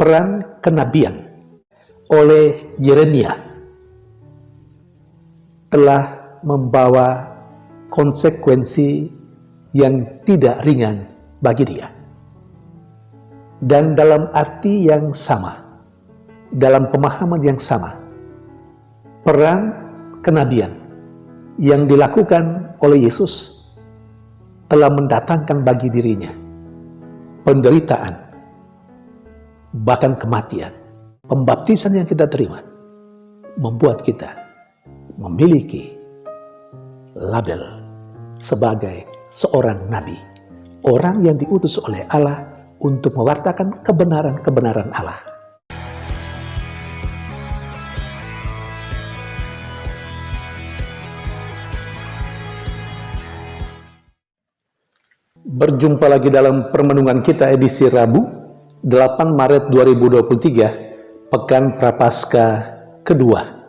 peran kenabian oleh Yeremia telah membawa konsekuensi yang tidak ringan bagi dia. Dan dalam arti yang sama, dalam pemahaman yang sama, peran kenabian yang dilakukan oleh Yesus telah mendatangkan bagi dirinya penderitaan, bahkan kematian. Pembaptisan yang kita terima membuat kita memiliki label sebagai seorang nabi, orang yang diutus oleh Allah untuk mewartakan kebenaran-kebenaran Allah. Berjumpa lagi dalam permenungan kita edisi Rabu 8 Maret 2023, Pekan Prapaskah kedua.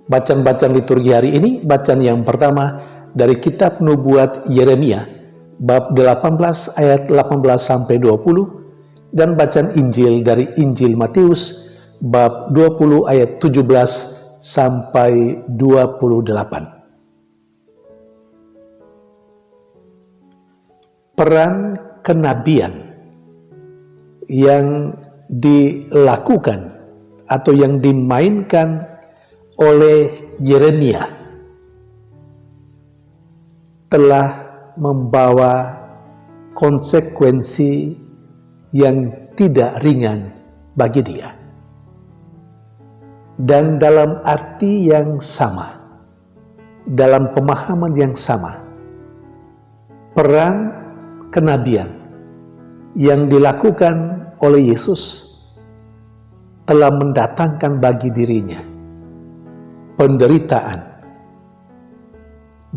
Bacaan-bacaan liturgi hari ini, bacaan yang pertama dari kitab Nubuat Yeremia bab 18 ayat 18 sampai 20, dan bacaan Injil dari Injil Matius bab 20 ayat 17 sampai 28. Peran kenabian yang dilakukan atau yang dimainkan oleh Yeremia telah membawa konsekuensi yang tidak ringan bagi dia. Dan dalam arti yang sama, dalam pemahaman yang sama, peran kenabian yang dilakukan oleh Yesus telah mendatangkan bagi dirinya penderitaan,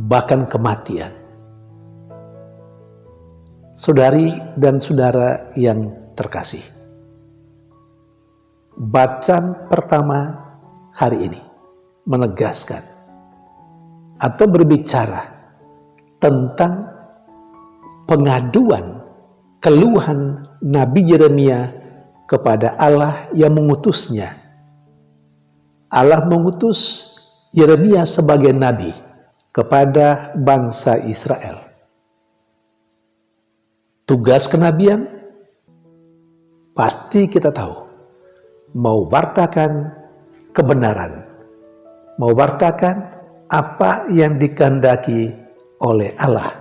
bahkan kematian. Saudari dan saudara yang terkasih, bacaan pertama hari ini menegaskan atau berbicara tentang pengaduan, keluhan Nabi Yeremia kepada Allah yang mengutusnya. Allah mengutus Yeremia sebagai nabi kepada bangsa Israel. Tugas kenabian pasti kita tahu, mewartakan kebenaran, mewartakan apa yang dikehendaki oleh Allah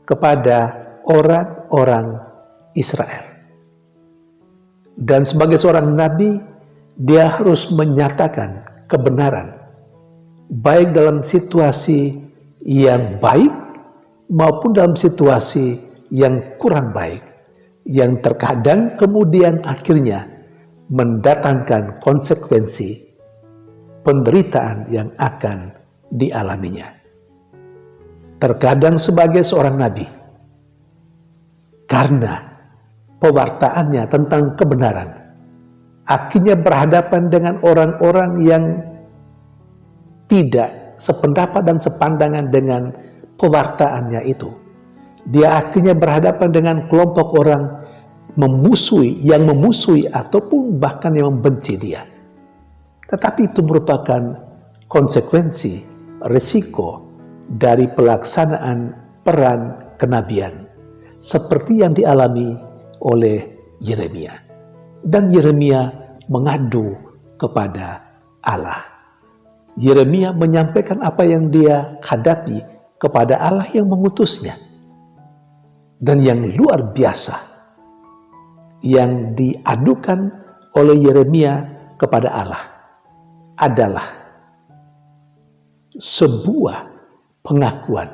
kepada orang-orang Israel. Dan sebagai seorang nabi, dia harus menyatakan kebenaran, baik dalam situasi yang baik maupun dalam situasi yang kurang baik, yang terkadang kemudian akhirnya mendatangkan konsekuensi penderitaan yang akan dialaminya. Terkadang sebagai seorang nabi, karena pewartaannya tentang kebenaran, akhirnya berhadapan dengan orang-orang yang tidak sependapat dan sepandangan dengan pewartaannya itu. Dia akhirnya berhadapan dengan kelompok orang yang memusuhi ataupun bahkan yang membenci dia. Tetapi itu merupakan konsekuensi, risiko dari pelaksanaan peran kenabian seperti yang dialami oleh Yeremia. Dan Yeremia mengadu kepada Allah. Yeremia menyampaikan apa yang dia hadapi kepada Allah yang mengutusnya. Dan yang luar biasa yang diadukan oleh Yeremia kepada Allah adalah sebuah pengakuan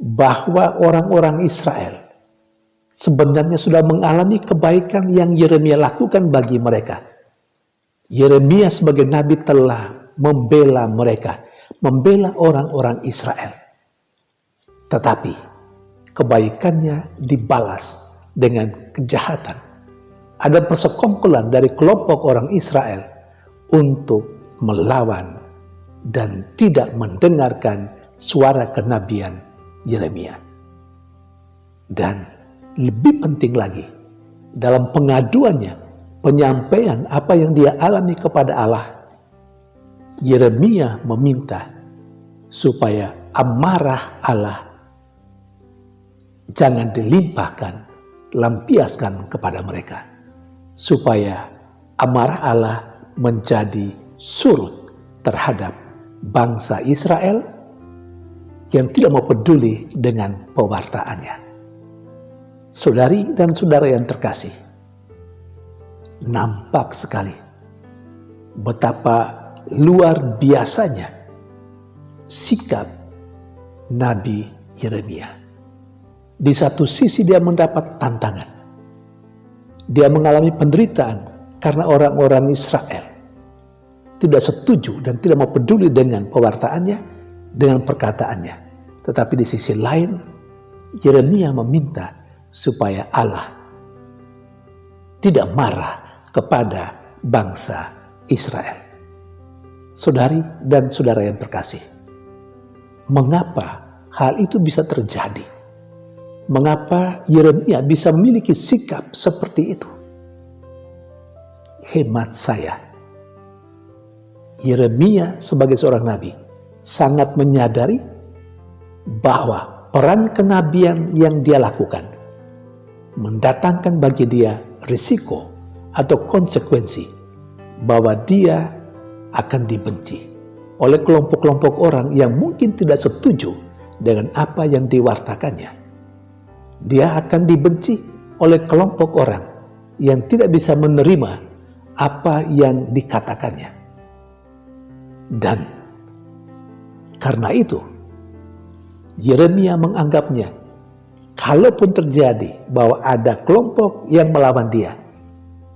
bahwa orang-orang Israel sebenarnya sudah mengalami kebaikan yang Yeremia lakukan bagi mereka. Yeremia sebagai nabi telah membela mereka, membela orang-orang Israel. Tetapi kebaikannya dibalas dengan kejahatan. Ada persekongkolan dari kelompok orang Israel untuk melawan dan tidak mendengarkan suara kenabian Yeremia. Dan lebih penting lagi, dalam pengaduannya, penyampaian apa yang dia alami kepada Allah, Yeremia meminta supaya amarah Allah jangan dilimpahkan, lampiaskan kepada mereka, supaya amarah Allah menjadi surut terhadap bangsa Israel yang tidak mau peduli dengan pewartaannya. Saudari dan saudara yang terkasih, nampak sekali betapa luar biasanya sikap Nabi Yeremia. Di satu sisi dia mendapat tantangan. Dia mengalami penderitaan karena orang-orang Israel tidak setuju dan tidak mau peduli dengan pewartaannya, dengan perkataannya. Tetapi di sisi lain, Yeremia meminta supaya Allah tidak marah kepada bangsa Israel. Saudari dan saudara yang terkasih, mengapa hal itu bisa terjadi? Mengapa Yeremia bisa memiliki sikap seperti itu? Hemat saya, Yeremia sebagai seorang nabi sangat menyadari bahwa peran kenabian yang dia lakukan mendatangkan bagi dia risiko atau konsekuensi bahwa dia akan dibenci oleh kelompok-kelompok orang yang mungkin tidak setuju dengan apa yang diwartakannya. Dia akan dibenci oleh kelompok orang yang tidak bisa menerima apa yang dikatakannya. Dan karena itu, Yeremia menganggapnya, kalaupun terjadi bahwa ada kelompok yang melawan dia,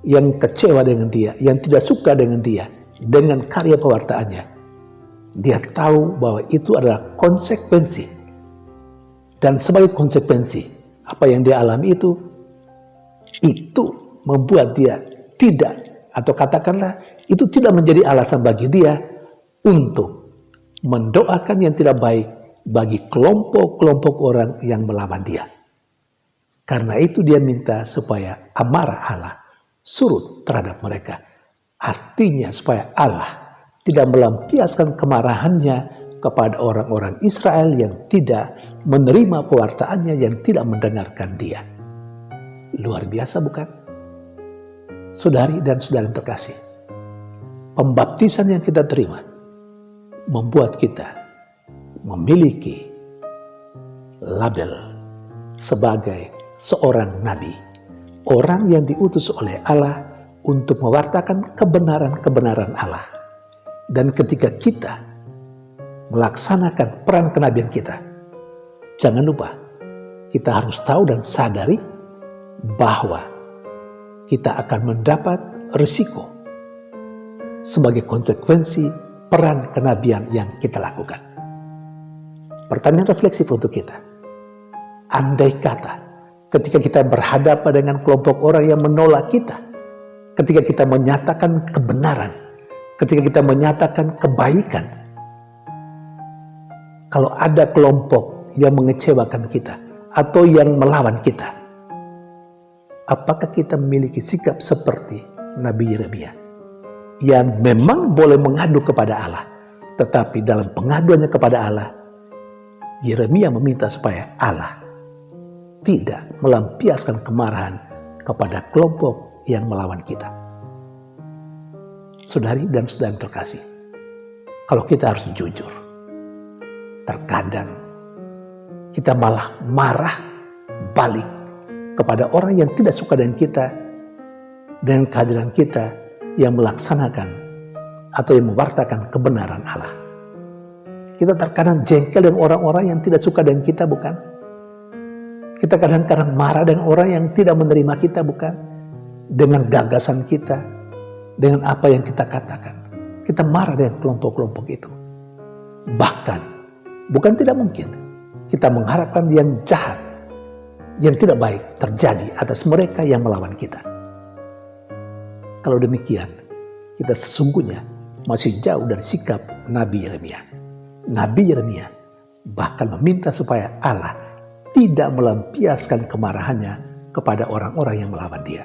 yang kecewa dengan dia, yang tidak suka dengan dia, dengan karya pewartaannya, dia tahu bahwa itu adalah konsekuensi. Dan sebagai konsekuensi apa yang dia alami itu membuat dia tidak, atau katakanlah itu tidak menjadi alasan bagi dia untuk mendoakan yang tidak baik bagi kelompok-kelompok orang yang melawan dia. Karena itu dia minta supaya amarah Allah surut terhadap mereka. Artinya supaya Allah tidak melampiaskan kemarahannya kepada orang-orang Israel yang tidak menerima pewartaannya, yang tidak mendengarkan dia. Luar biasa bukan? Saudari dan saudara yang terkasih, pembaptisan yang kita terima membuat kita memiliki label sebagai seorang nabi, orang yang diutus oleh Allah untuk mewartakan kebenaran-kebenaran Allah. Dan ketika kita melaksanakan peran kenabian kita, jangan lupa kita harus tahu dan sadari bahwa kita akan mendapat risiko sebagai konsekuensi peran kenabian yang kita lakukan. Pertanyaan refleksif untuk kita, andai kata ketika kita berhadapan dengan kelompok orang yang menolak kita, ketika kita menyatakan kebenaran, ketika kita menyatakan kebaikan, kalau ada kelompok yang mengecewakan kita atau yang melawan kita, apakah kita memiliki sikap seperti Nabi Yeremia yang memang boleh mengadu kepada Allah, tetapi dalam pengaduannya kepada Allah, Yeremia meminta supaya Allah tidak melampiaskan kemarahan kepada kelompok yang melawan kita. Saudari dan saudara terkasih, kalau kita harus jujur, terkadang kita malah marah balik kepada orang yang tidak suka dengan kita, dengan kehadiran kita yang melaksanakan atau yang mewartakan kebenaran Allah. Kita terkadang jengkel dengan orang-orang yang tidak suka dengan kita, bukan? Kita kadang-kadang marah dengan orang yang tidak menerima kita, bukan? Dengan gagasan kita, dengan apa yang kita katakan. Kita marah dengan kelompok-kelompok itu. Bahkan, bukan tidak mungkin, kita mengharapkan yang jahat, yang tidak baik terjadi atas mereka yang melawan kita. Kalau demikian, kita sesungguhnya masih jauh dari sikap Nabi Yeremia. Nabi Yeremia bahkan meminta supaya Allah tidak melampiaskan kemarahannya kepada orang-orang yang melawan dia.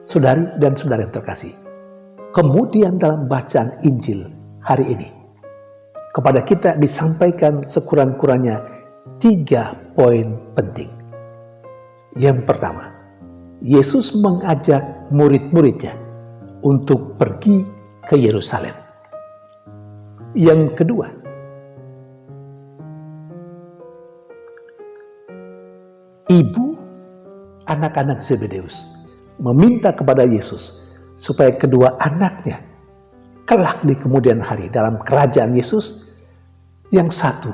Saudari dan saudara yang terkasih, kemudian dalam bacaan Injil hari ini, kepada kita disampaikan sekurang-kurangnya 3 poin penting. Yang pertama, Yesus mengajak murid-muridnya untuk pergi ke Yerusalem. Yang kedua, ibu anak-anak Zebedeus meminta kepada Yesus supaya kedua anaknya kelak di kemudian hari dalam kerajaan Yesus, yang satu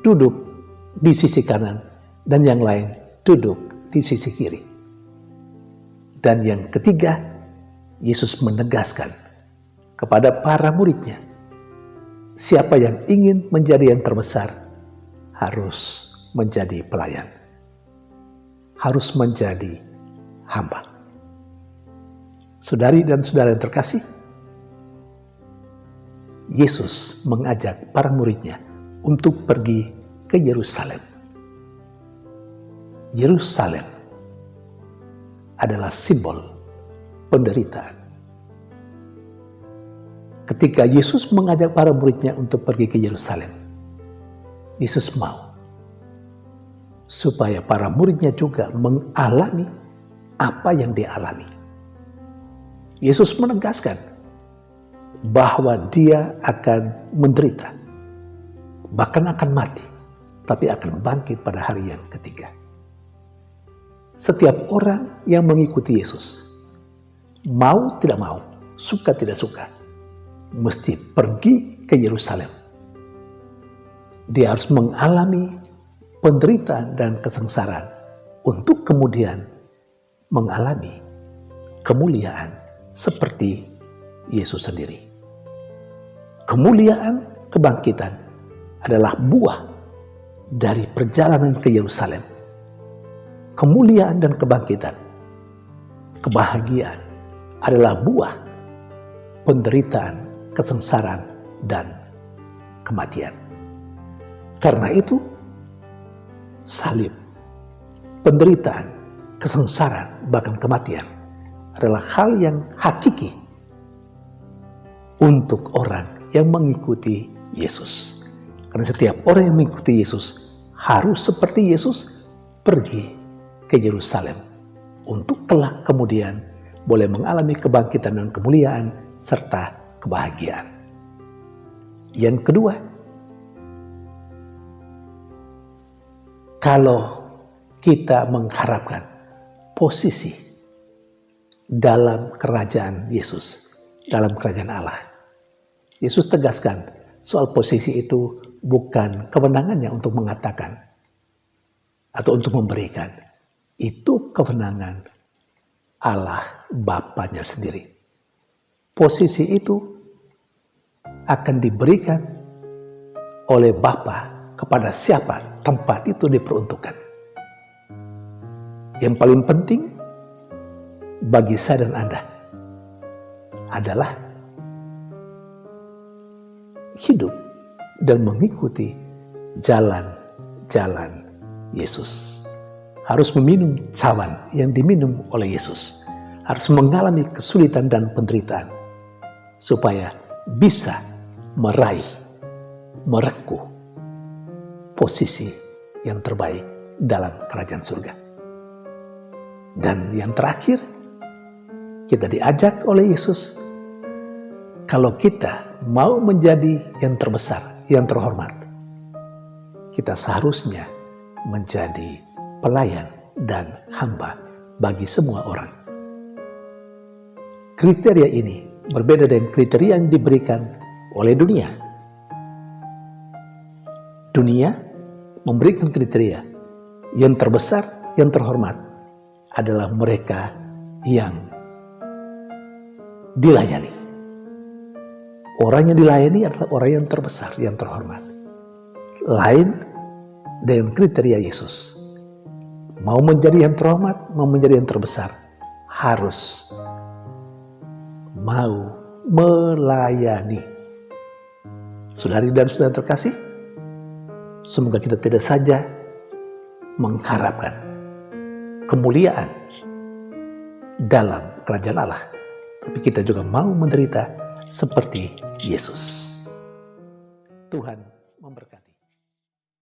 duduk di sisi kanan dan yang lain duduk di sisi kiri. Dan yang ketiga, Yesus menegaskan kepada para muridnya, siapa yang ingin menjadi yang terbesar harus menjadi pelayan, harus menjadi hamba. Saudari dan saudara yang terkasih, Yesus mengajak para muridnya untuk pergi ke Yerusalem. Yerusalem adalah simbol penderitaan. Ketika Yesus mengajak para muridnya untuk pergi ke Yerusalem, Yesus mau supaya para muridnya juga mengalami apa yang dia alami. Yesus menegaskan bahwa dia akan menderita, bahkan akan mati, tapi akan bangkit pada hari yang ketiga. Setiap orang yang mengikuti Yesus, mau tidak mau, suka tidak suka, mesti pergi ke Yerusalem. Dia harus mengalami penderitaan dan kesengsaraan untuk kemudian mengalami kemuliaan seperti Yesus sendiri. Kemuliaan kebangkitan adalah buah dari perjalanan ke Yerusalem. Kemuliaan dan kebangkitan, kebahagiaan adalah buah penderitaan, kesengsaraan, dan kematian. Karena itu, salib, penderitaan, kesengsaraan, bahkan kematian adalah hal yang hakiki untuk orang yang mengikuti Yesus. Karena setiap orang yang mengikuti Yesus harus seperti Yesus pergi ke Yerusalem untuk kelak kemudian boleh mengalami kebangkitan dan kemuliaan serta kebahagiaan. Yang kedua, kalau kita mengharapkan posisi dalam kerajaan Yesus, dalam kerajaan Allah, Yesus tegaskan soal posisi itu bukan kewenangannya untuk mengatakan atau untuk memberikan. Itu kewenangan Allah Bapanya sendiri. Posisi itu akan diberikan oleh Bapa kepada siapa tempat itu diperuntukkan. Yang paling penting bagi saya dan Anda adalah hidup dan mengikuti jalan-jalan Yesus. Harus meminum cawan yang diminum oleh Yesus. Harus mengalami kesulitan dan penderitaan supaya bisa meraih, merengkuh posisi yang terbaik dalam kerajaan surga. Dan yang terakhir, kita diajak oleh Yesus, kalau kita mau menjadi yang terbesar, yang terhormat, kita seharusnya menjadi pelayan dan hamba bagi semua orang. Kriteria ini berbeda dengan kriteria yang diberikan oleh dunia. Dunia memberikan kriteria yang terbesar, yang terhormat adalah mereka yang dilayani. Orang yang dilayani adalah orang yang terbesar, yang terhormat. Lain dengan kriteria Yesus. Mau menjadi yang terhormat, mau menjadi yang terbesar, harus mau melayani. Saudari dan saudara terkasih, semoga kita tidak saja mengharapkan kemuliaan dalam kerajaan Allah, tapi kita juga mau menderita seperti Yesus. Tuhan memberkati.